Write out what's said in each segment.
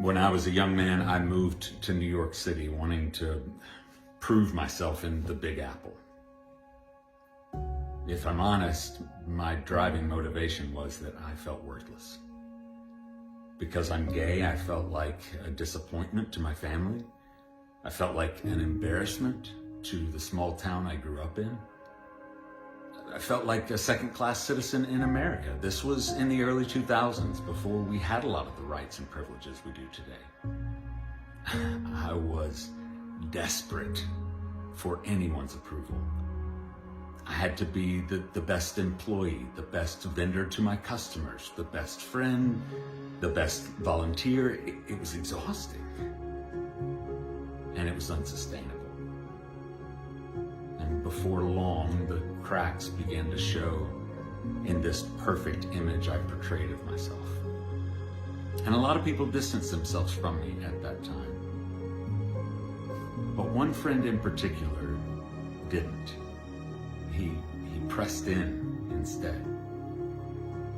When I was a young man, I moved to New York City wanting to prove myself in the Big Apple. If I'm honest, my driving motivation was that I felt worthless. Because I'm gay, I felt like a disappointment to my family. I felt like an embarrassment to the small town I grew up in. I felt like a second-class citizen in America. This was in the early 2000s, before we had a lot of the rights and privileges we do today. I was desperate for anyone's approval. I had to be the best employee, the best vendor to my customers, the best friend, the best volunteer. It was exhausting, and it was unsustainable. And before long, the cracks began to show in this perfect image I portrayed of myself. And a lot of people distanced themselves from me at that time. But one friend in particular didn't. He pressed in instead.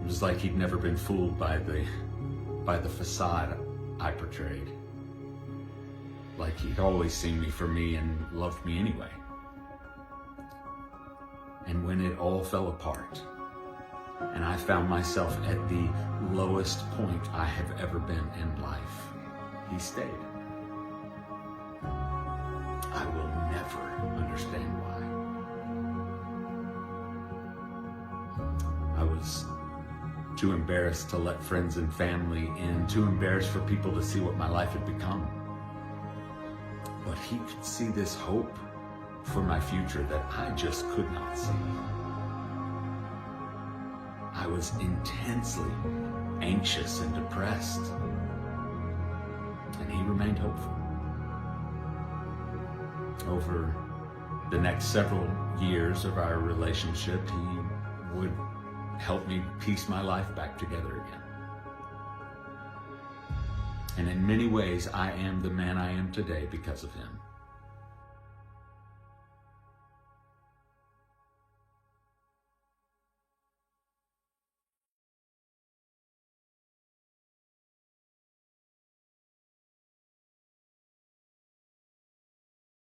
It was like he'd never been fooled by the facade I portrayed. Like he'd always seen me for me and loved me anyway. And when it all fell apart, and I found myself at the lowest point I have ever been in life, he stayed. I will never understand why. I was too embarrassed to let friends and family in, too embarrassed for people to see what my life had become. But he could see this hope for my future that I just could not see. I was intensely anxious and depressed, and he remained hopeful. Over the next several years of our relationship, he would help me piece my life back together again. And in many ways, I am the man I am today because of him.